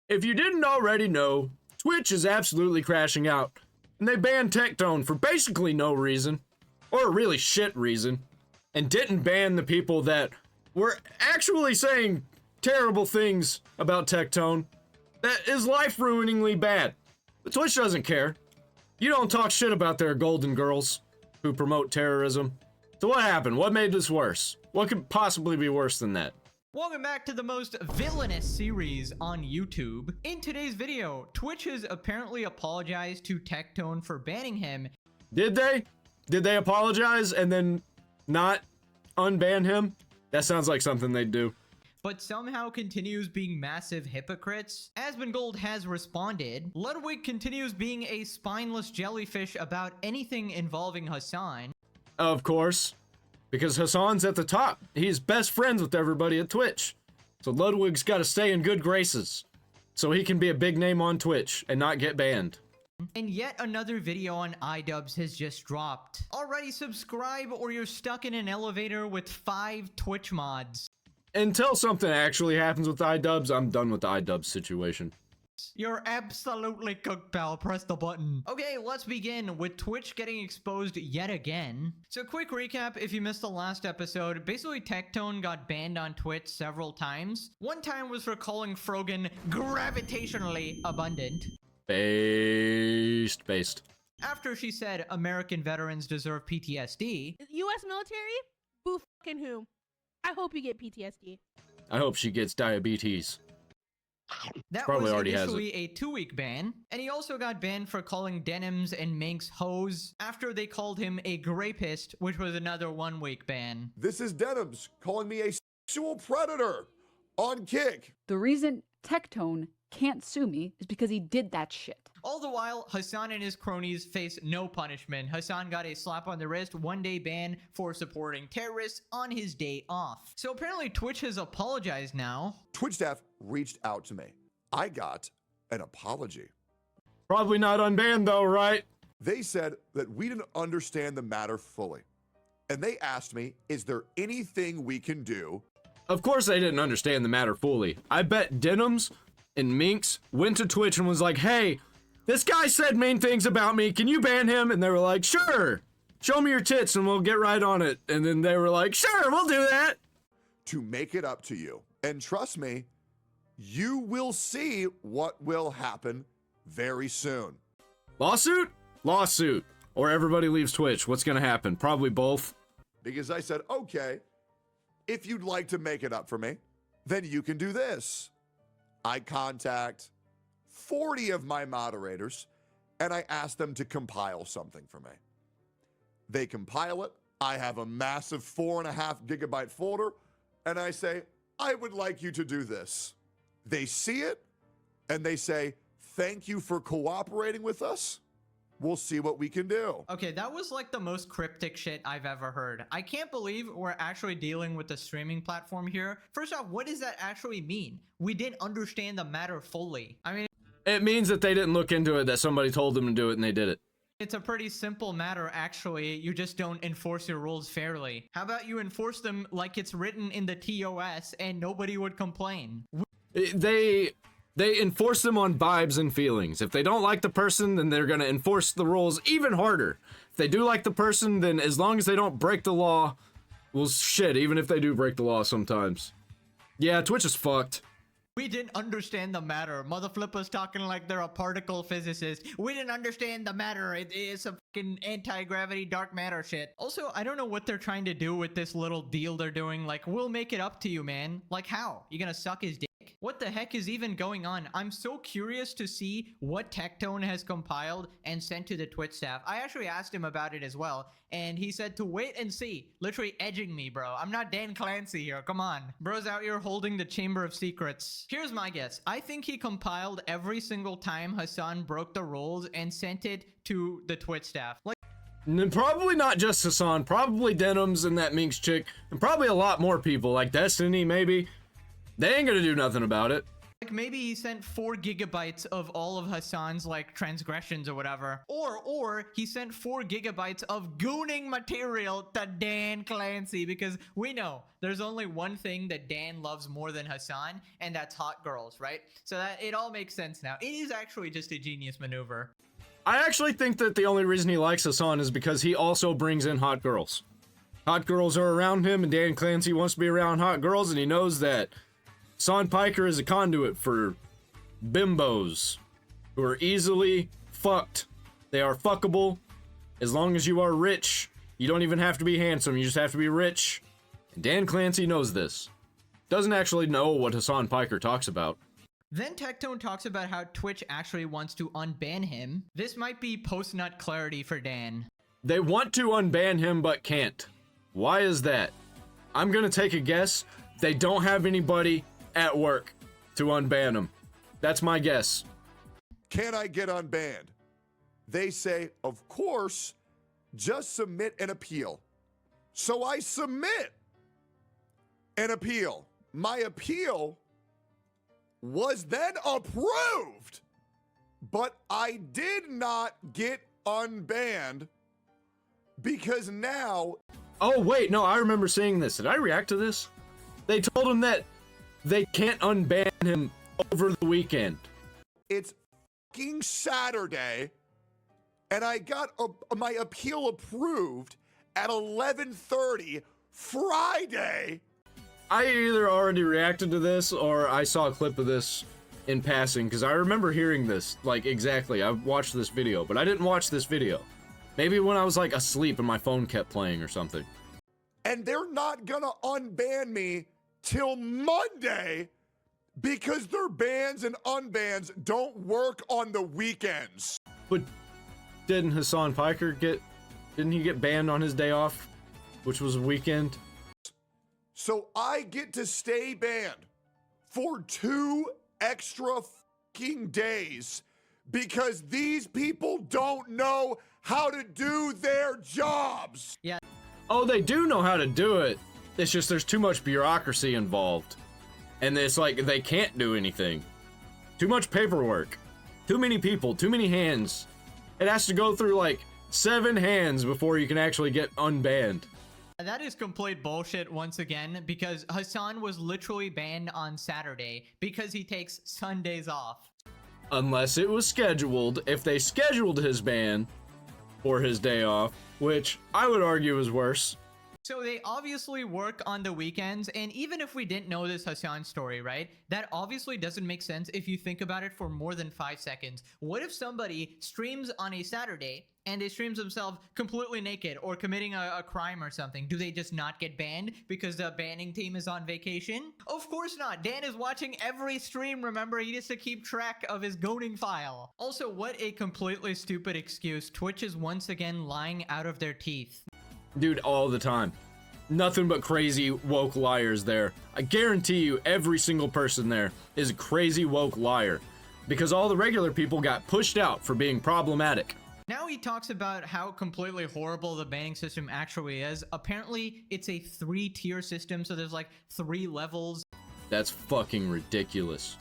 If you didn't already know, Twitch is absolutely crashing out, and they banned Tectone for basically no reason, or a really shit reason, and didn't ban the people that were actually saying terrible things about Tectone that is life-ruiningly bad. But Twitch doesn't care. You don't talk shit about their golden girls who promote terrorism. So what happened? What made this worse? What could possibly be worse than that? Welcome back to the most villainous series on YouTube. In today's video, Twitch has apparently apologized to Tectone for banning him. Did they? Did they apologize and then not unban him? That sounds like something they'd do. But somehow continues being massive hypocrites. Asmongold has responded. Ludwig continues being a spineless jellyfish about anything involving Hasan. Of course. Because Hasan's at the top. He's best friends with everybody at Twitch. So Ludwig's got to stay in good graces. So he can be a big name on Twitch and not get banned. And yet another video on iDubbbz has just dropped. Already subscribe or you're stuck in an elevator with 5 Twitch mods. Until something actually happens with iDubbbz, I'm done with the iDubbbz situation. You're absolutely cooked, pal. Press the button. Okay, let's begin with Twitch getting exposed yet again. So quick recap, if you missed the last episode, basically Tectone got banned on Twitch several times. One time was for calling Frogan gravitationally abundant. Based. After she said American veterans deserve PTSD. U.S. military? Boo fucking who? I hope you get PTSD. I hope she gets diabetes. That Probably was already has initially a 2-week ban, and he also got banned for calling Denims and Minx hoes after they called him a grapist, which was another 1-week ban. This is Denims calling me a sexual predator on Kick. The reason Tectone can't sue me is because he did that shit. All the while, Hasan and his cronies face no punishment. Hasan got a slap on the wrist, 1-day ban for supporting terrorists on his day off. So apparently Twitch has apologized now. Twitch staff reached out to me. I got an apology. Probably not unbanned though, right? They said that we didn't understand the matter fully. And they asked me, is there anything we can do? Of course they didn't understand the matter fully. I bet Denims and Minx went to Twitch and was like, hey, this guy said mean things about me. Can you ban him? And they were like, sure. Show me your tits and we'll get right on it. And then they were like, sure, we'll do that. To make it up to you. And trust me, you will see what will happen very soon. Lawsuit? Lawsuit. Or everybody leaves Twitch. What's going to happen? Probably both. Because I said, okay, if you'd like to make it up for me, then you can do this. I contact 40 of my moderators and I ask them to compile something for me. They compile it. I have a massive 4.5 gigabyte folder and I say, I would like you to do this. They see it and they say, thank you for cooperating with us. We'll see what we can do. Okay, that was like the most cryptic shit I've ever heard. I can't believe we're actually dealing with a streaming platform here. First off, what does that actually mean? We didn't understand the matter fully. I mean, It means that they didn't look into it, that somebody told them to do it and they did it. it's a pretty simple matter, actually. You just don't enforce your rules fairly. How about you enforce them like it's written in the TOS and nobody would complain? They enforce them on vibes and feelings. If they don't like the person, then they're going to enforce the rules even harder. If they do like the person, then as long as they don't break the law, well, shit, even if they do break the law sometimes. Yeah, Twitch is fucked. We didn't understand the matter. Motherflipper's talking like they're a particle physicist. We didn't understand the matter. It is a fucking anti-gravity dark matter shit. Also, I don't know what they're trying to do with this little deal they're doing. Like, we'll make it up to you, man. Like, how? You gonna suck his dick? What the heck is even going on? I'm so curious to see what Tectone has compiled and sent to the Twitch staff. I actually asked him about it as well, and he said to wait and see. Literally edging me, bro. I'm not Dan Clancy here. Come on. Bro's out here holding the Chamber of Secrets. Here's my guess. I think he compiled every single time Hasan broke the rules and sent it to the Twitch staff. Like, Probably not just Hasan, probably Denims and that Minx chick, and probably a lot more people, like Destiny maybe. They ain't gonna do nothing about it. Like maybe he sent 4 gigabytes of all of Hassan's like transgressions or whatever. Or he sent 4 gigabytes of gooning material to Dan Clancy, because we know there's only one thing that Dan loves more than Hassan, and that's hot girls, right? So that it all makes sense now. It is actually just a genius maneuver. I actually think that the only reason he likes Hassan is because he also brings in hot girls. Hot girls are around him, and Dan Clancy wants to be around hot girls, and he knows that Hassan Piker is a conduit for bimbos who are easily fucked. They are fuckable as long as you are rich. You don't even have to be handsome, you just have to be rich. And Dan Clancy knows this. Doesn't actually know what Hassan Piker talks about. Then Tectone talks about how Twitch actually wants to unban him. This might be post-nut clarity for Dan. They want to unban him but can't. Why is that? I'm gonna take a guess. They don't have anybody at work to unban him. That's my guess. Can I get unbanned? They say, of course, just submit an appeal. So I submit an appeal. My appeal was then approved, but I did not get unbanned because now... Oh wait, no, I remember seeing this. Did I react to this? They told him that they can't unban him over the weekend. It's fucking Saturday, and I got my appeal approved at 11:30 Friday. I either already reacted to this or I saw a clip of this in passing, because I remember hearing this, like, exactly. I watched this video, but I didn't watch this video. Maybe when I was, like, asleep and my phone kept playing or something. And they're not gonna unban me till Monday because their bans and unbans don't work on the weekends. But didn't Hassan Piker didn't he get banned on his day off, which was a weekend? So I get to stay banned for 2 extra fucking days because these people don't know how to do their jobs. Yeah. Oh, they do know how to do it. It's just there's too much bureaucracy involved. And it's like they can't do anything. Too much paperwork. Too many people, too many hands. It has to go through like 7 hands before you can actually get unbanned. That is complete bullshit once again, because Hassan was literally banned on Saturday because he takes Sundays off. Unless it was scheduled. If they scheduled his ban for his day off, which I would argue is worse. So they obviously work on the weekends, and even if we didn't know this Hassan story, right? That obviously doesn't make sense if you think about it for more than 5 seconds. What if somebody streams on a Saturday and they streams themselves completely naked or committing a crime or something? Do they just not get banned because the banning team is on vacation? Of course not. Dan is watching every stream, remember? He needs to keep track of his goning file. Also, what a completely stupid excuse. Twitch is once again lying out of their teeth. Dude, all the time. Nothing but crazy woke liars there. I guarantee you every single person there is a crazy woke liar, because all the regular people got pushed out for being problematic. Now he talks about how completely horrible the banning system actually is. Apparently, it's a 3-tier system, so there's like 3 levels. That's fucking ridiculous.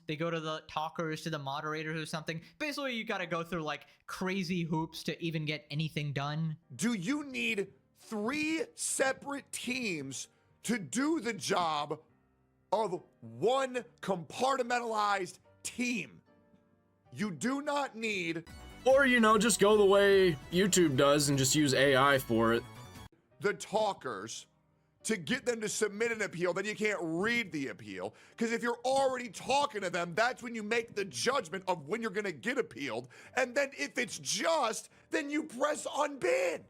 They go to the talkers, to the moderators or something. Basically, you gotta go through like crazy hoops to even get anything done. Do you need 3 separate teams to do the job of one compartmentalized team? You do not need... Or, you know, just go the way YouTube does and just use AI for it. the talkers to get them to submit an appeal, then you can't read the appeal. Because if you're already talking to them, that's when you make the judgment of when you're gonna get appealed. And then if it's just, then you press unban.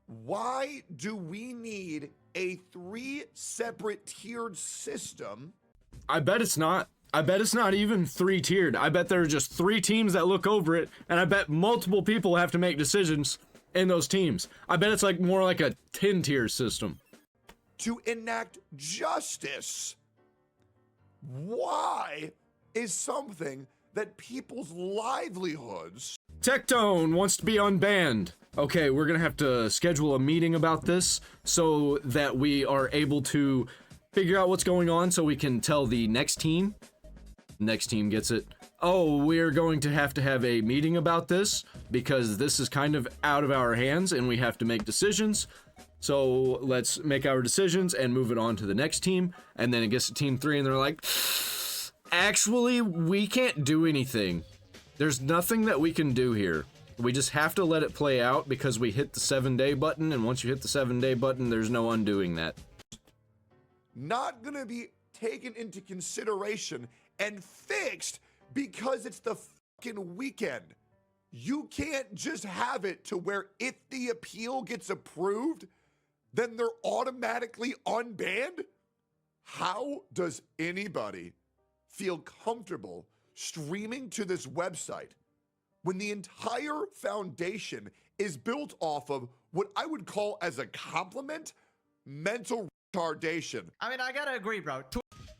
Why do we need a 3 separate tiered system? I bet it's not. I bet it's not even 3 tiered. I bet there are just 3 teams that look over it, and I bet multiple people have to make decisions in those teams. I bet it's like more like a 10-tier system. To enact justice. Why is something that people's livelihoods... Tectone wants to be unbanned. Okay, we're gonna have to schedule a meeting about this so that we are able to figure out what's going on so we can tell the next team Next team gets it. Oh, we're going to have a meeting about this because this is kind of out of our hands and we have to make decisions. So let's make our decisions and move it on to the next team. And then it gets to team 3 and they're like, actually, we can't do anything. There's nothing that we can do here. We just have to let it play out because we hit the 7-day button. And once you hit the 7-day button, there's no undoing that. Not going to be taken into consideration and fixed because it's the fucking weekend. You can't just have it to where if the appeal gets approved, then they're automatically unbanned? How does anybody feel comfortable streaming to this website when the entire foundation is built off of what I would call as a compliment, mental retardation? I mean, I gotta agree, bro.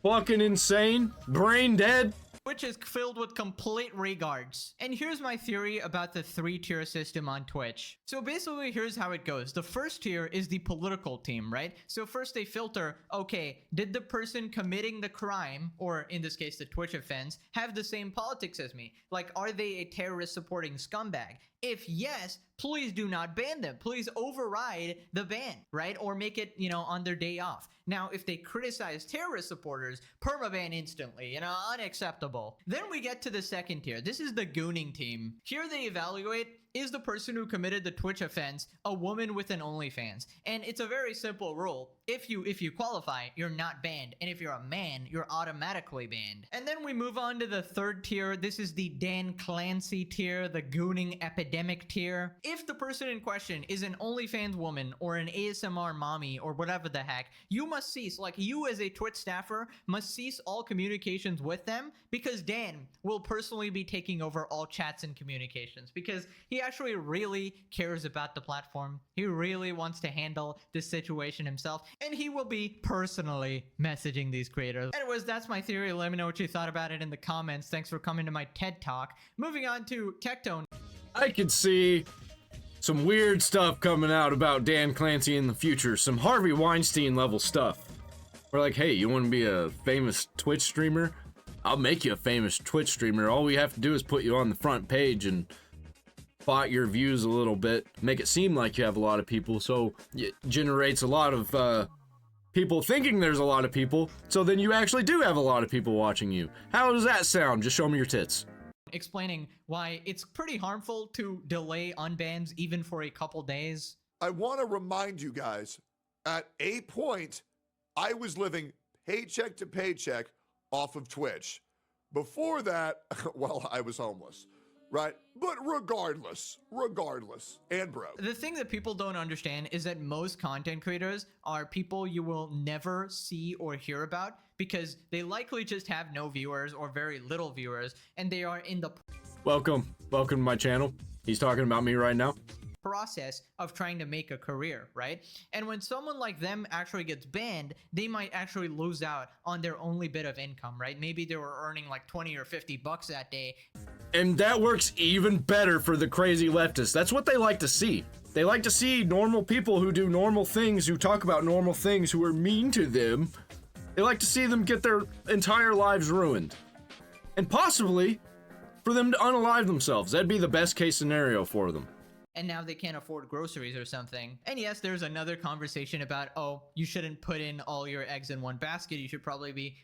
Fucking insane, brain dead. Twitch is filled with complete regards. And here's my theory about the 3-tier system on Twitch. So basically, here's how it goes. The first tier is the political team, right? So first they filter, okay, did the person committing the crime, or in this case, the Twitch offense, have the same politics as me? Like, are they a terrorist supporting scumbag? If yes, please do not ban them. Please override the ban, right? Or make it, on their day off. Now, if they criticize terrorist supporters, permaban instantly, unacceptable. Then we get to the second tier. This is the gooning team. Here they evaluate, is the person who committed the Twitch offense a woman with an OnlyFans? And it's a very simple rule. If you qualify, you're not banned. And if you're a man, you're automatically banned. And then we move on to the third tier. This is the Dan Clancy tier, the gooning epidemic tier. If the person in question is an OnlyFans woman or an ASMR mommy or whatever the heck, you must cease, like you as a Twitch staffer, must cease all communications with them because Dan will personally be taking over all chats and communications because he actually really cares about the platform. He really wants to handle this situation himself, and he will be personally messaging these creators. Anyways, that's my theory. Let me know what you thought about it in the comments. Thanks for coming to my TED Talk. Moving on to Tectone. I could see some weird stuff coming out about Dan Clancy in the future. Some Harvey Weinstein level stuff. We're like, hey, you want to be a famous Twitch streamer? I'll make you a famous Twitch streamer. All we have to do is put you on the front page and bot your views a little bit, make it seem like you have a lot of people, so it generates a lot of people thinking there's a lot of people, so then you actually do have a lot of people watching you. How does that sound? Just show me your tits. Explaining why it's pretty harmful to delay unbans even for a couple days. I want to remind you guys, at a point, I was living paycheck to paycheck off of Twitch. Before that, well, I was homeless. Right? But regardless, and broke. The thing that people don't understand is that most content creators are people you will never see or hear about because they likely just have no viewers or very little viewers, and they are in the Welcome to my channel. He's talking about me right now. process of trying to make a career, right? And when someone like them actually gets banned, they might actually lose out on their only bit of income, right? Maybe they were earning like 20 or 50 bucks that day. And that works even better for the crazy leftists. That's what they like to see. They like to see normal people who do normal things, who talk about normal things, who are mean to them. They like to see them get their entire lives ruined. And possibly for them to unalive themselves. That'd be the best case scenario for them. And now they can't afford groceries or something. And yes, there's another conversation about, oh, you shouldn't put in all your eggs in one basket. You should probably be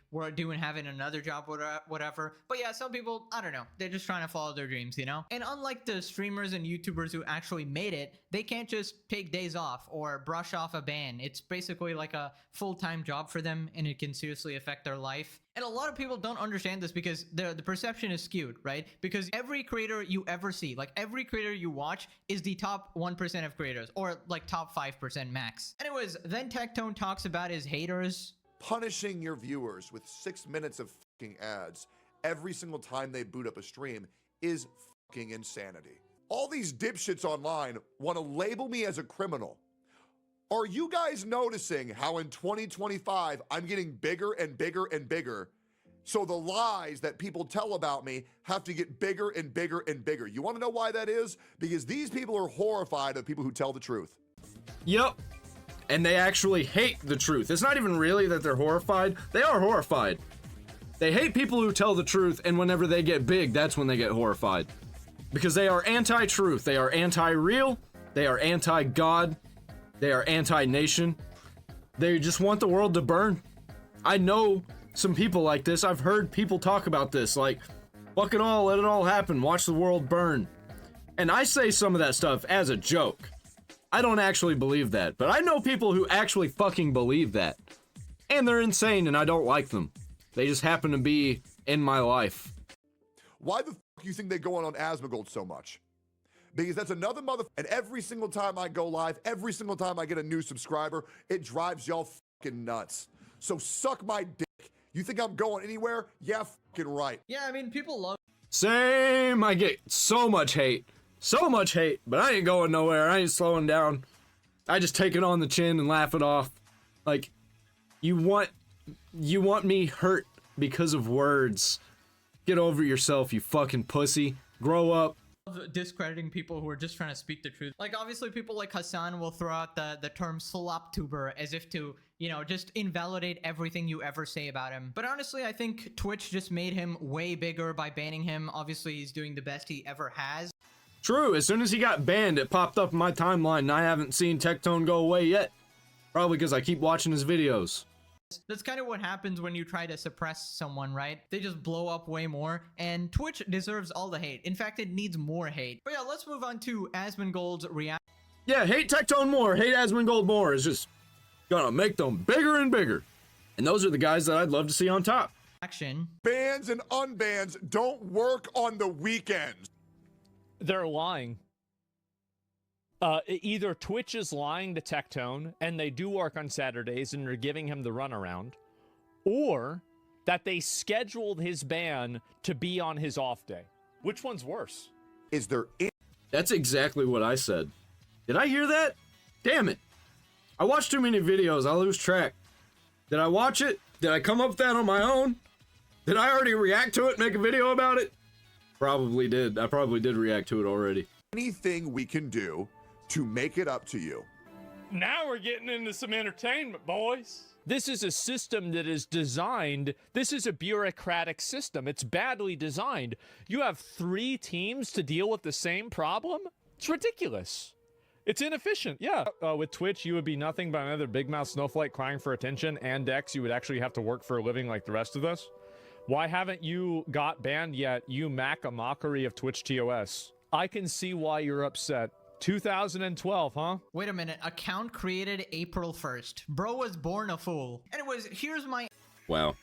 having another job, whatever. But yeah, some people, I don't know, they're just trying to follow their dreams, And unlike the streamers and YouTubers who actually made it, they can't just take days off or brush off a ban. It's basically like a full-time job for them, and it can seriously affect their life. And a lot of people don't understand this because the perception is skewed, right? Because every creator you ever see, like every creator you watch is the top 1% of creators, or like top 5% max. Anyways, then Tectone talks about his haters. Punishing your viewers with 6 minutes of fucking ads every single time they boot up a stream is fucking insanity. All these dipshits online want to label me as a criminal. Are you guys noticing how in 2025, I'm getting bigger and bigger and bigger? So the lies that people tell about me have to get bigger and bigger and bigger. You want to know why that is? Because these people are horrified of people who tell the truth. Yep. And they actually hate the truth. It's not even really that they're horrified. They are horrified. They hate people who tell the truth, and whenever they get big, that's when they get horrified. Because they are anti-truth, they are anti-real, they are anti-God, they are anti-nation. They just want the world to burn. I know some people like this. I've heard people talk about this, like, fuck it all, let it all happen, watch the world burn. And I say some of that stuff as a joke. I don't actually believe that, but I know people who actually fucking believe that. And they're insane and I don't like them. They just happen to be in my life. Why the fuck you think they go on Asmongold so much? Because that's another mother. And every single time I go live, every single time I get a new subscriber, it drives y'all fucking nuts. So suck my dick. You think I'm going anywhere? Yeah, fucking right. Yeah, I mean, people love. Same. I get so much hate. So much hate, but I ain't going nowhere. I ain't slowing down. I just take it on the chin and laugh it off. Like, you want me hurt because of words. Get over yourself, you fucking pussy. Grow up. Discrediting people who are just trying to speak the truth. Like, obviously people like Hassan will throw out the term sloptuber as if to, you know, just invalidate everything you ever say about him. But honestly, I think Twitch just made him way bigger by banning him. Obviously, he's doing the best he ever has. True, as soon as he got banned, it popped up in my timeline and I haven't seen Tectone go away yet. Probably because I keep watching his videos. That's kind of what happens when you try to suppress someone, right? They just blow up way more, and Twitch deserves all the hate. In fact, it needs more hate. But yeah, let's move on to Asmongold's reaction. Yeah, hate Tectone more, hate Asmongold more. It's just gonna make them bigger and bigger. And those are the guys that I'd love to see on top. Bans and unbans don't work on the weekends. They're lying. Either Twitch is lying to Tectone, and they do work on Saturdays, and they're giving him the runaround, or that they scheduled his ban to be on his off day. Which one's worse? Is there... That's exactly what I said. Did I hear that? Damn it. I watch too many videos, I lose track. Did I watch it? Did I come up with that on my own? Did I already react to it, make a video about it? Probably did. I probably did react to it already. Anything we can do to make it up to you. Now we're getting into some entertainment, boys. This is a system that is designed, this is a bureaucratic system. It's badly designed. You have 3 teams to deal with the same problem? It's ridiculous. It's inefficient, yeah. With Twitch, you would be nothing but another big mouth snowflake crying for attention, and Dex, you would actually have to work for a living like the rest of us. Why haven't you got banned yet, you Mac, a mockery of Twitch TOS? I can see why you're upset. 2012, huh? Wait a minute, account created April 1st. Bro was born a fool. Anyways, here's my... Wow.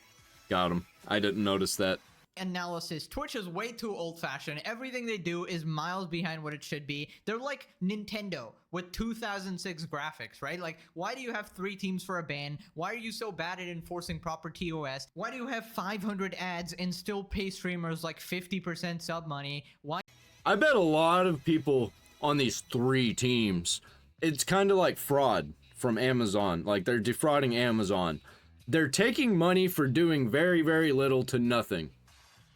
Got him. I didn't notice that. Analysis. Twitch is way too old-fashioned. Everything they do is miles behind what it should be. They're like Nintendo with 2006 graphics, right? Like, why do you have 3 teams for a ban? Why are you so bad at enforcing proper TOS? Why do you have 500 ads and still pay streamers like 50% sub money? Why? I bet a lot of people on these 3 teams, it's kind of like fraud from Amazon. Like, they're defrauding Amazon. They're taking money for doing very, very little to nothing.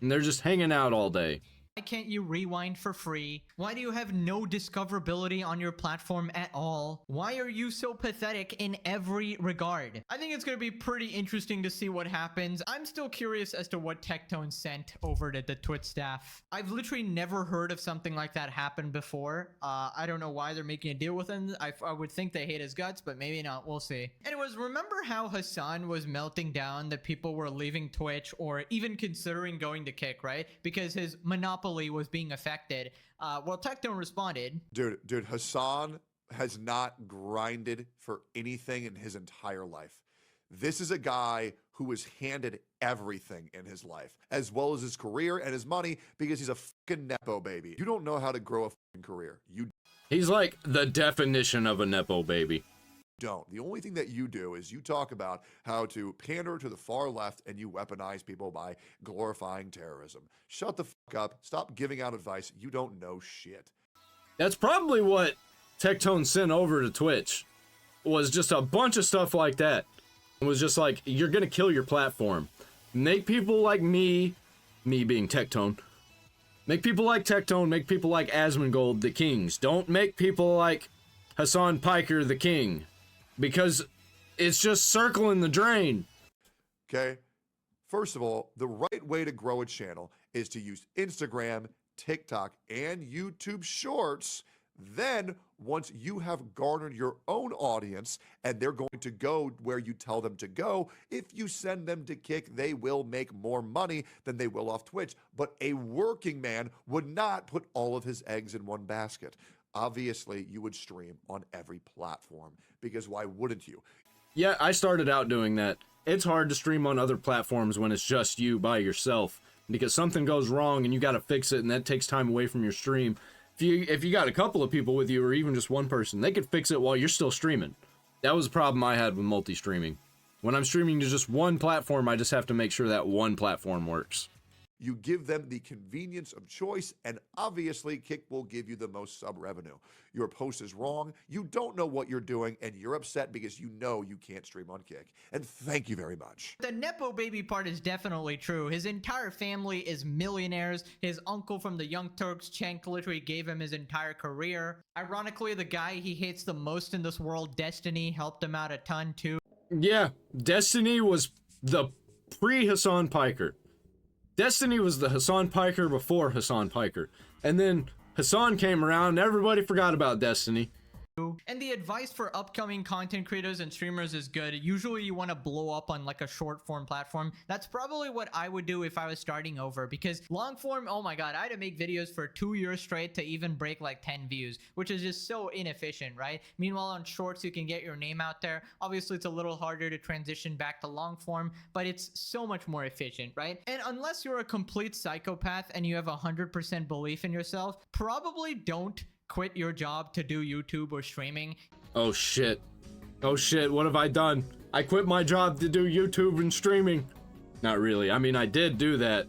And they're just hanging out all day. Why can't you rewind for free? Why do you have no discoverability on your platform at all? Why are you so pathetic in every regard? I think it's going to be pretty interesting to see what happens. I'm still curious as to what Tectone sent over to the Twitch staff. I've literally never heard of something like that happen before. I don't know why they're making a deal with him. I would think they hate his guts, but maybe not. We'll see. Anyways, remember how Hassan was melting down that people were leaving Twitch or even considering going to Kick, right? Because his monopoly was being affected. Well, Tectone responded. Dude, Hassan has not grinded for anything in his entire life. This is a guy who was handed everything in his life, as well as his career and his money, because he's a fucking Nepo baby. You don't know how to grow a fucking career. He's like the definition of a Nepo baby. Don't. The only thing that you do is you talk about how to pander to the far left and you weaponize people by glorifying terrorism. Shut the fuck up. Stop giving out advice. You don't know shit. That's probably what Tectone sent over to Twitch, was just a bunch of stuff like that. It was just like, you're gonna kill your platform. Make people like me being Tectone, make people like Tectone, make people like Asmongold the kings. Don't make people like Hassan Piker the king. Because it's just circling the drain. Okay? First of all, the right way to grow a channel is to use Instagram, TikTok, and YouTube Shorts. Then, once you have garnered your own audience and they're going to go where you tell them to go, if you send them to Kick, they will make more money than they will off Twitch. But a working man would not put all of his eggs in one basket. Obviously, you would stream on every platform, because why wouldn't you? Yeah, I started out doing that. It's hard to stream on other platforms when it's just you by yourself, because something goes wrong and you got to fix it, and that takes time away from your stream. If you got a couple of people with you, or even just one person, they could fix it while you're still streaming. That was a problem I had with multi-streaming. When I'm streaming to just one platform, I just have to make sure that one platform works. You give them the convenience of choice, and obviously Kick will give you the most sub revenue. Your post is wrong, you don't know what you're doing, and you're upset because you know you can't stream on Kick. And thank you very much. The Nepo baby part is definitely true. His entire family is millionaires. His uncle from the Young Turks, Cenk, literally gave him his entire career. Ironically, the guy he hates the most in this world, Destiny, helped him out a ton too. Yeah, Destiny was the pre-Hassan Piker. Destiny was the Hassan Piker before Hassan Piker. And then Hassan came around and everybody forgot about Destiny. And the advice for upcoming content creators and streamers is good. Usually you want to blow up on like a short form platform. That's probably what I would do if I was starting over, because long form, oh my god, I had to make videos for 2 years straight to even break like 10 views, which is just so inefficient, right? Meanwhile, on shorts, you can get your name out there. Obviously, it's a little harder to transition back to long form, but it's so much more efficient, right? And unless you're a complete psychopath and you have 100% belief in yourself, probably don't quit your job to do YouTube or streaming. Oh shit. Oh shit, what have I done? I quit my job to do YouTube and streaming. Not really. I mean, I did do that,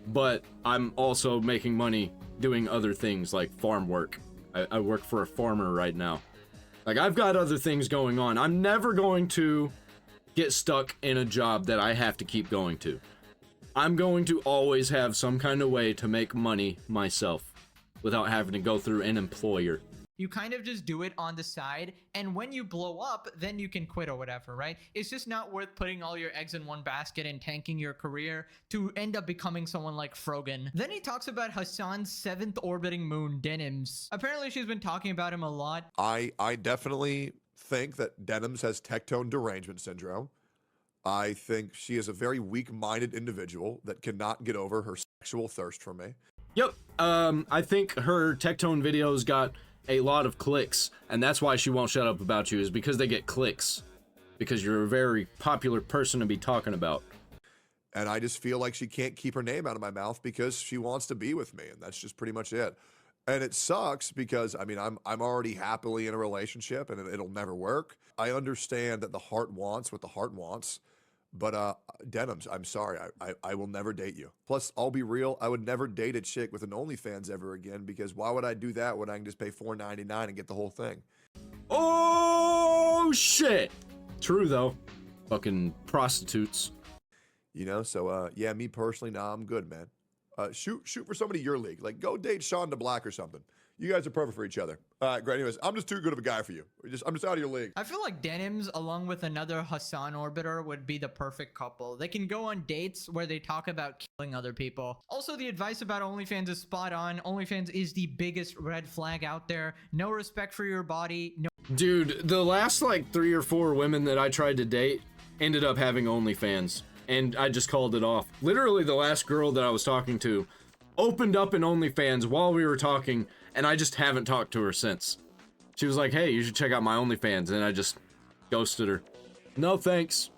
but I'm also making money doing other things like farm work. I work for a farmer right now. Like, I've got other things going on. I'm never going to get stuck in a job that I have to keep going to. I'm going to always have some kind of way to make money myself without having to go through an employer. You kind of just do it on the side, and when you blow up, then you can quit or whatever, right? It's just not worth putting all your eggs in one basket and tanking your career to end up becoming someone like Frogan. Then he talks about Hassan's 7th orbiting moon, Denims. Apparently she's been talking about him a lot. I definitely think that Denims has tectone derangement syndrome. I think she is a very weak-minded individual that cannot get over her sexual thirst for me. Yep, I think her Tectone videos got a lot of clicks, and that's why she won't shut up about you, is because they get clicks. Because you're a very popular person to be talking about. And I just feel like she can't keep her name out of my mouth because she wants to be with me, and that's just pretty much it. And it sucks because, I mean, I'm already happily in a relationship, and it'll never work. I understand that the heart wants what the heart wants. But Denims, I'm sorry, I will never date you. Plus, I'll be real, I would never date a chick with an OnlyFans ever again, because why would I do that when I can just pay $4.99 and get the whole thing? Oh shit! True though. Fucking prostitutes. You know, so yeah, me personally, nah, I'm good, man. Shoot for somebody your league. Like, go date Shonda Black or something. You guys are perfect for each other. All right, great. Anyways, I'm just too good of a guy for you. I'm just out of your league. I feel like Denims, along with another Hassan orbiter, would be the perfect couple. They can go on dates where they talk about killing other people. Also, the advice about OnlyFans is spot on. OnlyFans is the biggest red flag out there. No respect for your body. No. Dude, the last like 3 or 4 women that I tried to date ended up having OnlyFans, and I just called it off. Literally, the last girl that I was talking to opened up an OnlyFans while we were talking, and I just haven't talked to her since. She was like, hey, you should check out my OnlyFans, and I just ghosted her. No thanks.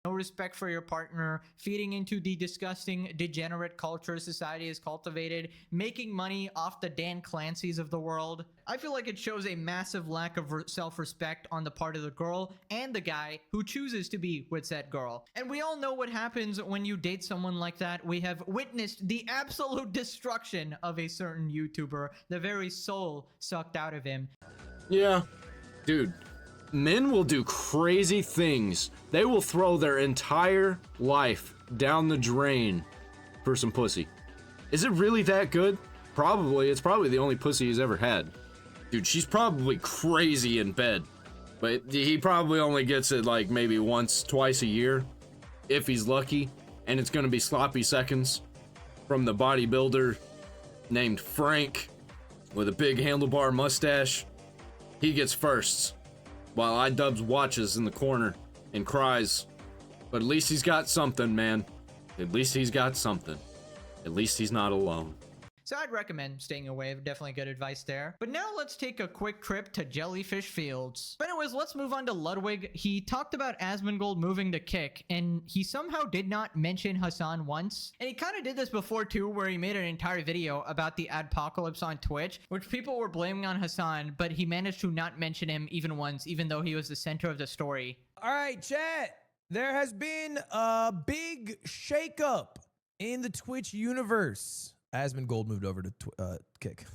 No respect for your partner, feeding into the disgusting, degenerate culture society has cultivated, making money off the Dan Clancy's of the world. I feel like it shows a massive lack of self-respect on the part of the girl and the guy who chooses to be with said girl. And we all know what happens when you date someone like that. We have witnessed the absolute destruction of a certain YouTuber, the very soul sucked out of him. Yeah, dude. Men will do crazy things. They will throw their entire life down the drain for some pussy. Is it really that good? Probably. It's probably the only pussy he's ever had. Dude, she's probably crazy in bed. But he probably only gets it like maybe once, twice a year, if he's lucky. and it's gonna be sloppy seconds from the bodybuilder named Frank with a big handlebar mustache. He gets firsts, while iDubbbz watches in the corner and cries. But at least he's got something, man. At least he's got something. At least he's not alone. So I'd recommend staying away. Definitely good advice there. But now let's take a quick trip to Jellyfish Fields. But anyways, let's move on to Ludwig. He talked about Asmongold moving to Kick, and he somehow did not mention Hassan once. And he kind of did this before too, where he made an entire video about the adpocalypse on Twitch, which people were blaming on Hassan, but he managed to not mention him even once, even though he was the center of the story. All right, chat. There has been a big shakeup in the Twitch universe. Asmongold moved over to Kick.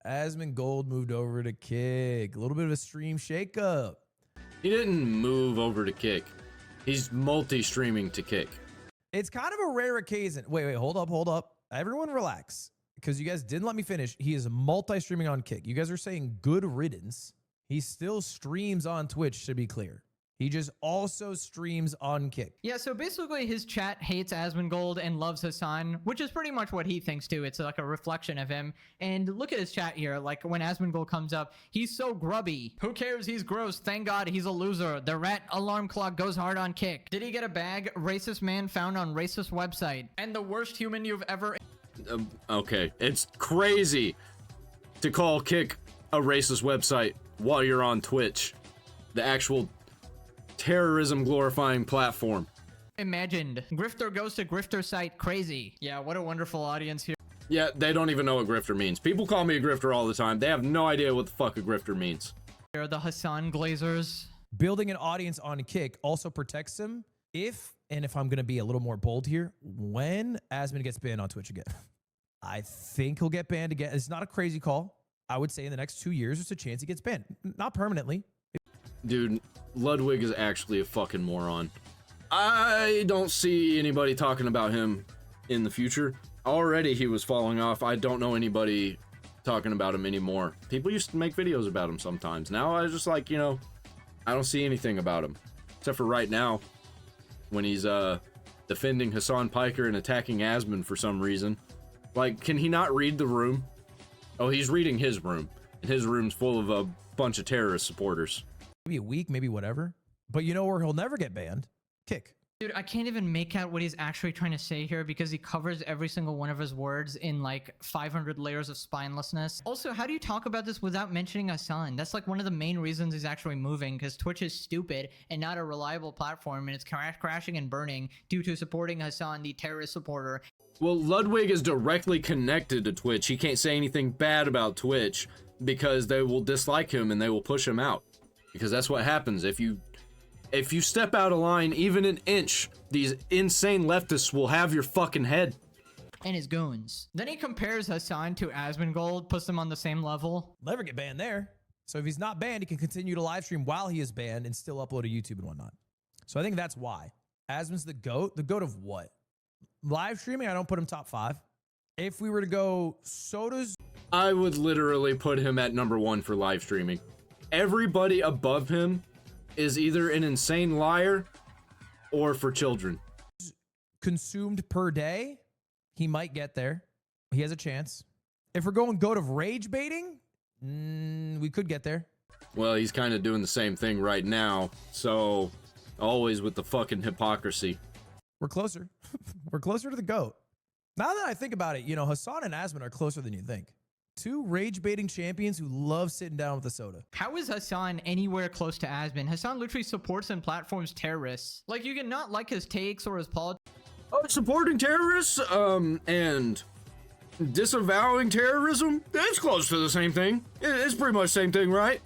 Asmongold moved over to Kick. A little bit of a stream shakeup. He didn't move over to Kick. He's multi-streaming to Kick. It's kind of a rare occasion. Wait, hold up. Everyone relax, because you guys didn't let me finish. He is multi-streaming on Kick. You guys are saying good riddance. He still streams on Twitch, to be clear. He just also streams on Kick. Yeah, so basically his chat hates Asmongold and loves Hassan, which is pretty much what he thinks too. It's like a reflection of him. And look at his chat here. Like when Asmongold comes up, he's so grubby. Who cares? He's gross. Thank God he's a loser. The rat alarm clock goes hard on Kick. Did he get a bag? Racist man found on racist website. And the worst human you've ever... Okay, it's crazy to call Kick a racist website while you're on Twitch. The actual terrorism glorifying platform. Imagined. Grifter goes to Grifter site. Crazy. Yeah, what a wonderful audience here. Yeah, they don't even know what grifter means. People call me a grifter all the time. They have no idea what the fuck a grifter means. They're the Hassan Glazers. Building an audience on Kick also protects him if I'm going to be a little more bold here, when Asmon gets banned on Twitch again. I think he'll get banned again. It's not a crazy call. I would say in the next 2 years, there's a chance he gets banned. Not permanently. Dude, Ludwig is actually a fucking moron. I don't see anybody talking about him in the future. Already he was falling off. I don't know anybody talking about him anymore. People used to make videos about him sometimes. Now I just like, I don't see anything about him. Except for right now, when he's defending Hassan Piker and attacking Asmon for some reason. Like, can he not read the room? Oh, he's reading his room. And his room's full of a bunch of terrorist supporters. Maybe a week, maybe whatever. But you know where he'll never get banned? Kick. Dude, I can't even make out what he's actually trying to say here because he covers every single one of his words in like 500 layers of spinelessness. Also, how do you talk about this without mentioning Hassan? That's like one of the main reasons he's actually moving, because Twitch is stupid and not a reliable platform, and it's crashing and burning due to supporting Hassan, the terrorist supporter. Well, Ludwig is directly connected to Twitch. He can't say anything bad about Twitch because they will dislike him and they will push him out. Because that's what happens if you step out of line even an inch. These insane leftists will have your fucking head. And his goons. Then he compares Hassan to Asmongold, puts them on the same level. Never get banned there. So if he's not banned, he can continue to live stream while he is banned and still upload to YouTube and whatnot. So I think that's why. Asmon's the GOAT. The GOAT of what? Live streaming, I don't put him top 5. If we were to go Soda's... I would literally put him at #1 for live streaming. Everybody above him is either an insane liar or for children. Consumed per day, he might get there. He has a chance. If we're going GOAT of rage baiting, we could get there. Well, he's kind of doing the same thing right now, so always with the fucking hypocrisy. We're closer. We're closer to the GOAT. Now that I think about it, Hassan and Asmon are closer than you think. 2 rage-baiting champions who love sitting down with a soda. How is Hassan anywhere close to Asmon? Hassan literally supports and platforms terrorists. Like, you can not like his takes or his politics. Oh, supporting terrorists, and disavowing terrorism? It's close to the same thing. It's pretty much the same thing, right?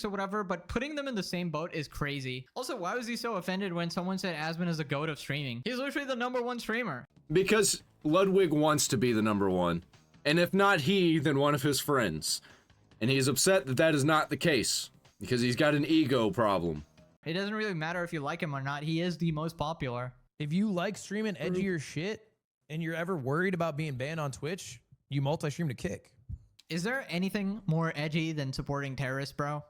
Or whatever, but putting them in the same boat is crazy. Also, why was he so offended when someone said Asmon is a GOAT of streaming? He's literally the #1 streamer. Because Ludwig wants to be the #1. And if not he, then one of his friends. And he's upset that that is not the case. Because he's got an ego problem. It doesn't really matter if you like him or not. He is the most popular. If you like streaming edgier shit and you're ever worried about being banned on Twitch, you multi-stream to Kick. Is there anything more edgy than supporting terrorists, bro?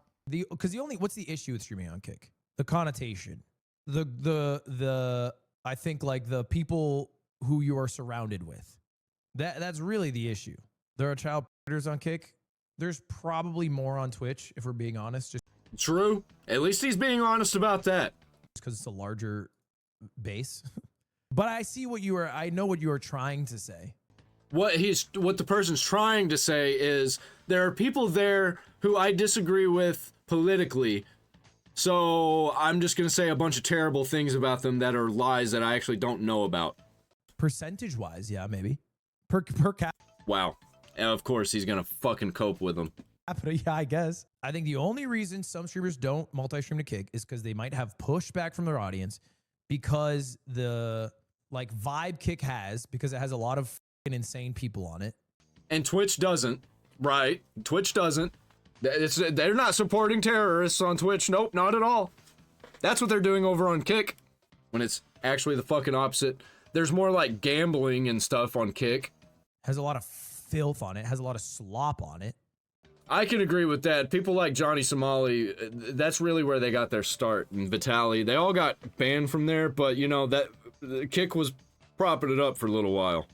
What's the issue with streaming on Kick? The connotation. The I think like the people who you are surrounded with. That's really the issue. There are child predators on Kick. There's probably more on Twitch, if we're being honest, just True. At least he's being honest about that. because it's a larger base. But I know what you are trying to say. What the person's trying to say is there are people there who I disagree with politically. So I'm just going to say a bunch of terrible things about them that are lies that I actually don't know about. Percentage wise, yeah, maybe. Per capita, Wow. And of course he's going to fucking cope with them. yeah, I guess. I think the only reason some streamers don't multi-stream to Kick is because they might have pushback from their audience because the like vibe Kick has, because it has a lot of fucking insane people on it. And Twitch doesn't, right? Twitch doesn't. They're not supporting terrorists on Twitch. Nope, not at all. That's what they're doing over on Kick. When it's actually the fucking opposite. There's more like gambling and stuff on Kick. Has a lot of filth on it, has a lot of slop on it. I can agree with that. People like Johnny Somali, that's really where they got their start. And Vitaly, they all got banned from there, but you know, that the Kick was propping it up for a little while.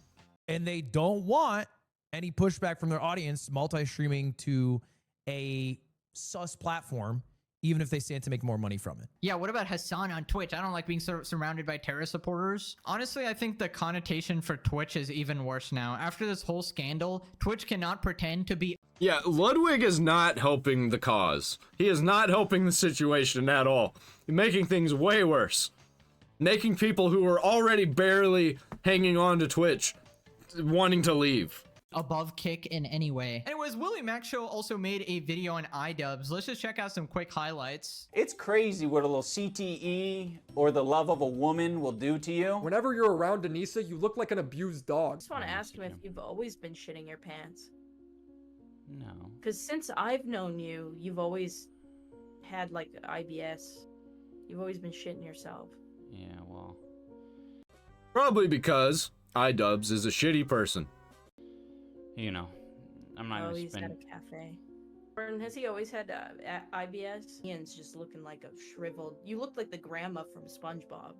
And they don't want any pushback from their audience multi-streaming to a sus platform, even if they stand to make more money from it. Yeah, what about Hassan on Twitch? I don't like being surrounded by terrorist supporters. Honestly, I think the connotation for Twitch is even worse now. After this whole scandal, Twitch cannot pretend to be... Yeah, Ludwig is not helping the cause. He is not helping the situation at all. He's making things way worse. Making people who are already barely hanging on to Twitch wanting to leave. above Kick in any way. Anyways, Willie Mac Show also made a video on iDubbbz. Let's just check out some quick highlights. It's crazy what a little CTE or the love of a woman will do to you. Whenever you're around Anissa, you look like an abused dog. I just want to ask him if you've always been shitting your pants. No. Because since I've known you, you've always had like IBS. You've always been shitting yourself. Yeah, well. Probably because iDubbbz is a shitty person. You know, I'm not gonna He's spend. at a cafe. Burton, has he always had IBS? Ian's just looking like a shriveled. You look like the grandma from SpongeBob.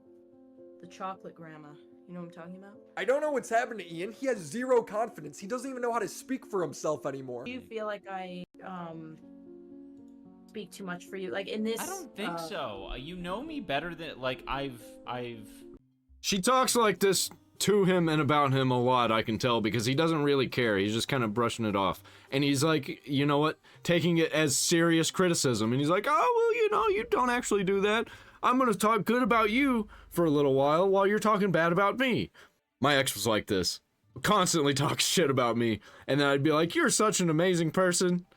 The chocolate grandma. You know what I'm talking about? I don't know what's happened to Ian. He has zero confidence. He doesn't even know how to speak for himself anymore. Do you feel like I speak too much for you? Like in this I don't think so. You know me better than like I've. She talks like this to him and about him a lot, I can tell, because he doesn't really care. He's just kind of brushing it off. And he's like, you know what? Taking it as serious criticism. And he's like, oh, well, you know, you don't actually do that. I'm going to talk good about you for a little while you're talking bad about me. My ex was like this. Constantly talks shit about me. And then I'd be like, you're such an amazing person.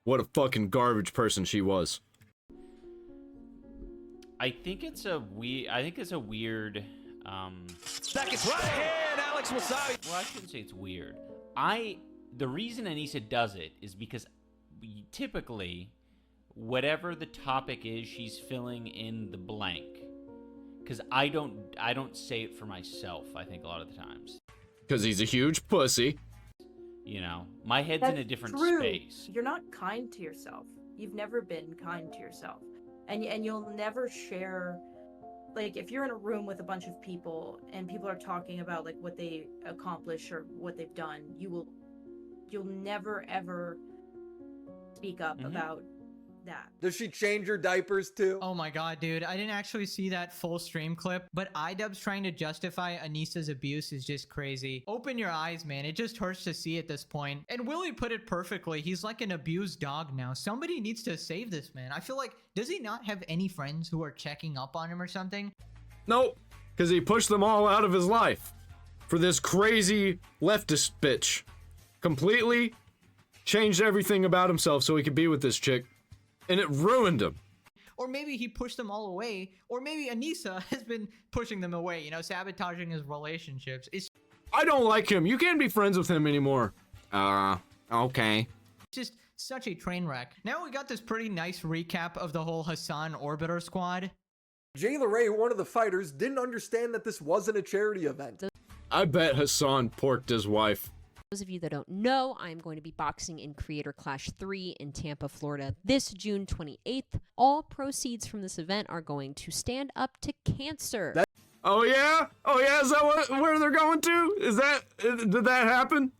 What a fucking garbage person she was. I think it's a weird. Seconds right hand, Alex Wasabi. Well, I shouldn't say it's weird. The reason Anissa does it is because typically, whatever the topic is, she's filling in the blank. Because I don't say it for myself, I think, a lot of the times. Because he's a huge pussy. You know, my head's in a different true. space. You're not kind to yourself. You've never been kind to yourself. And you'll never share. Like, if you're in a room with a bunch of people and people are talking about like what they accomplish or what they've done, you'll never ever speak up about that. Does she change her diapers too? Oh my god, dude. I didn't actually see that full stream clip, but iDubbbz trying to justify Anissa's abuse is just crazy. Open your eyes, man. It just hurts to see at this point. And Willie put it perfectly. He's like an abused dog now. Somebody needs to save this man. I feel like, does he not have any friends who are checking up on him or something? Nope, because he pushed them all out of his life for this crazy leftist bitch. Completely changed everything about himself so he could be with this chick. And it ruined him. Or maybe he pushed them all away. Or maybe Anissa has been pushing them away, you know, sabotaging his relationships. It's I don't like him. You can't be friends with him anymore. Okay. just such a train wreck. Now we got this pretty nice recap of the whole Hassan Orbiter squad. Jay LeRae, one of the fighters, didn't understand that this wasn't a charity event. I bet Hassan porked his wife. Those of you that don't know, I'm going to be boxing in Creator Clash 3 in Tampa, Florida this June 28th. All proceeds from this event are going to Stand Up to Cancer. Oh yeah? Oh yeah, is that where they're going to? Did that happen?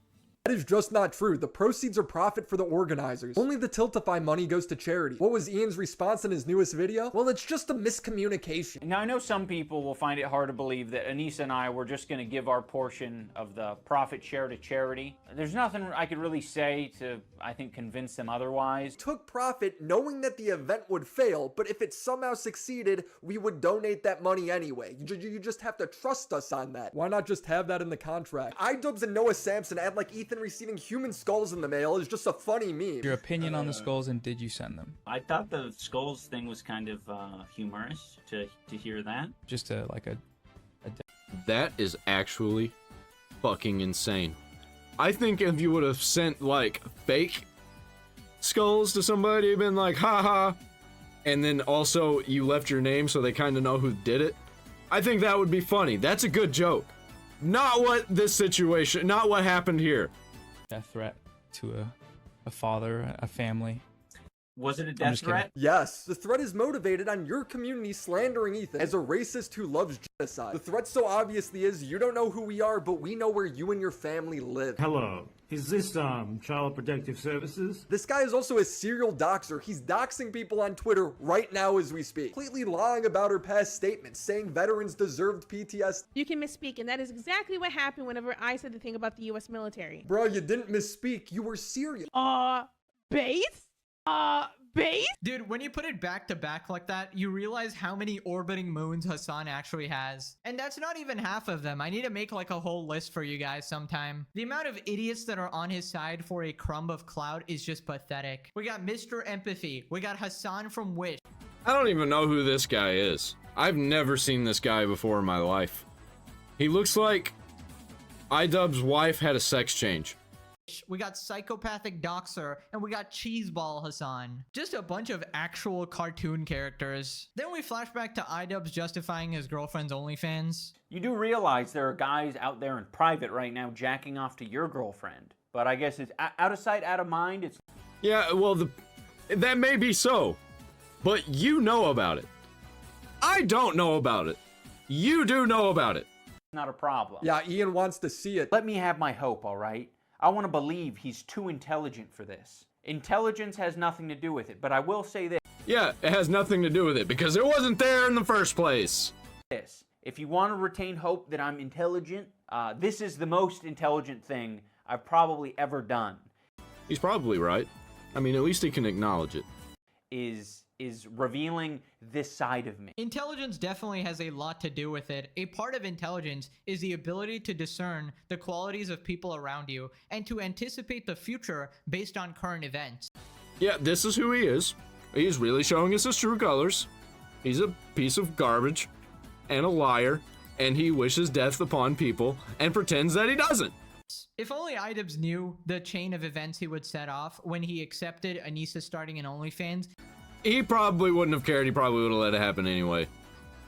That is just not true. The proceeds are profit for the organizers. Only the Tiltify money goes to charity. What was Ian's response in his newest video? Well, it's just a miscommunication. Now, I know some people will find it hard to believe that Anissa and I were just going to give our portion of the profit share to charity. There's nothing I could really say to, I think, convince them otherwise. Took profit knowing that the event would fail, but if it somehow succeeded, we would donate that money anyway. You just have to trust us on that. Why not just have that in the contract? iDubbbz and Noah Samson act like Ethan receiving human skulls in the mail is just a funny meme. Your opinion on the skulls, and did you send them? I thought the skulls thing was kind of humorous to hear that. Just That is actually fucking insane. I think if you would have sent like fake skulls to somebody, been like, haha, and then also you left your name so they kind of know who did it, I think that would be funny. That's a good joke. Not what this situation, not what happened here. A threat to a father, a family. Was it a death threat? Yes. The threat is motivated on your community slandering Ethan as a racist who loves genocide. The threat so obviously is you don't know who we are, but we know where you and your family live. Hello. Is this, Child Protective Services? This guy is also a serial doxer. He's doxing people on Twitter right now as we speak. Completely lying about her past statements, saying veterans deserved PTSD. You can misspeak, and that is exactly what happened whenever I said the thing about the U.S. military. Bro, you didn't misspeak. You were serious. Base? Base? Dude, when you put it back to back like that, you realize how many orbiting moons Hassan actually has. And that's not even half of them. I need to make like a whole list for you guys sometime. The amount of idiots that are on his side for a crumb of clout is just pathetic. We got Mr. Empathy. We got Hassan from Wish. I don't even know who this guy is. I've never seen this guy before in my life. He looks like iDubbbz's wife had a sex change. We got Psychopathic Doxer, and we got Cheeseball Hassan. Just a bunch of actual cartoon characters. Then we flash back to iDubbbz justifying his girlfriend's OnlyFans. You do realize there are guys out there in private right now jacking off to your girlfriend. But I guess it's out of sight, out of mind. It's Yeah, well, that may be so, but you know about it. I don't know about it. You do know about it. not a problem. Yeah, Ian wants to see it. Let me have my hope, all right? I want to believe he's too intelligent for this. Intelligence has nothing to do with it, but I will say this. Yeah, it has nothing to do with it because it wasn't there in the first place. If you want to retain hope that I'm intelligent, this is the most intelligent thing I've probably ever done. He's probably right. I mean, at least he can acknowledge it. Is revealing this side of me. Intelligence definitely has a lot to do with it. A part of intelligence is the ability to discern the qualities of people around you and to anticipate the future based on current events. Yeah, this is who he is. He's really showing us his true colors. He's a piece of garbage and a liar, and he wishes death upon people and pretends that he doesn't. If only iDubbbz knew the chain of events he would set off when he accepted Anissa starting an OnlyFans. He probably wouldn't have cared. He probably would have let it happen anyway.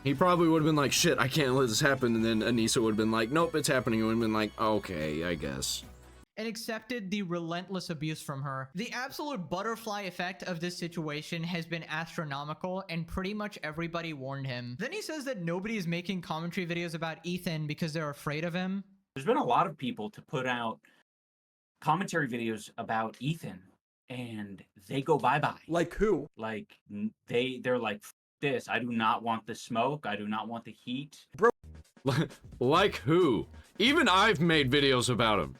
He probably would have been like, shit, I can't let this happen. And then Anissa would have been like, nope, it's happening. He would have been like, okay, I guess. And accepted the relentless abuse from her. The absolute butterfly effect of this situation has been astronomical, and pretty much everybody warned him. Then he says that nobody is making commentary videos about Ethan because they're afraid of him. There's been a lot of people to put out commentary videos about Ethan, and they go bye-bye. Like who? Like, they're like, F this, I do not want the smoke, I do not want the heat. Bro. Like who? Even I've made videos about him.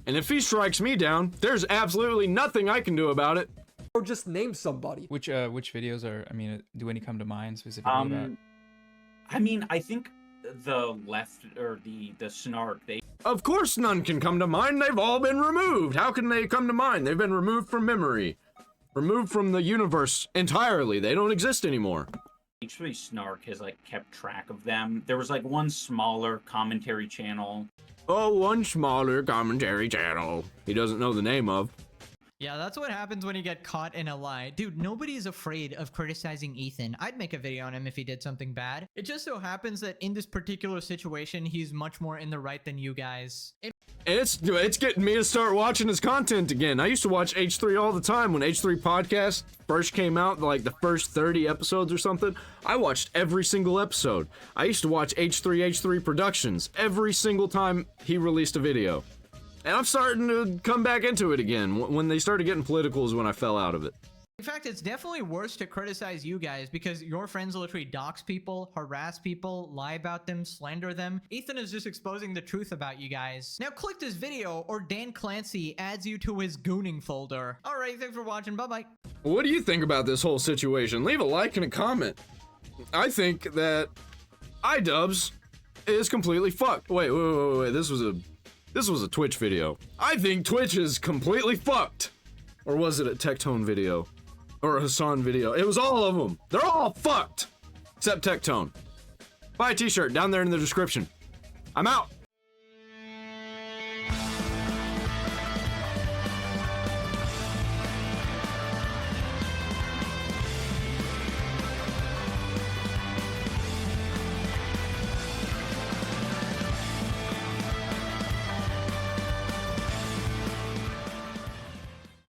And if he strikes me down, there's absolutely nothing I can do about it. Or just name somebody. Which videos are, I mean, do any come to mind specifically about? I mean, I think the left, or the snark, they... Of course none can come to mind. They've all been removed. How can they come to mind? They've been removed from memory. Removed from the universe entirely. They don't exist anymore. Actually, Snark has, like, kept track of them. There was, like, one smaller commentary channel. Oh, one smaller commentary channel. He doesn't know the name of. Yeah, that's what happens when you get caught in a lie. Dude, nobody's afraid of criticizing Ethan. I'd make a video on him if he did something bad. It just so happens that in this particular situation, he's much more in the right than you guys. It's getting me to start watching his content again. I used to watch H3 all the time when H3 Podcast first came out, like the first 30 episodes or something. I watched every single episode. I used to watch H3 Productions every single time he released a video. And I'm starting to come back into it again. When they started getting political is when I fell out of it. In fact, it's definitely worse to criticize you guys because your friends literally dox people, harass people, lie about them, slander them. Ethan is just exposing the truth about you guys. Now click this video or Dan Clancy adds you to his gooning folder. Alright, thanks for watching. Bye-bye. What do you think about this whole situation? Leave a like and a comment. I think that iDubbbz is completely fucked. Wait. This was a Twitch video. I think Twitch is completely fucked. Or was it a Tectone video? Or a Hassan video? It was all of them. They're all fucked. Except Tectone. Buy a t-shirt down there in the description. I'm out.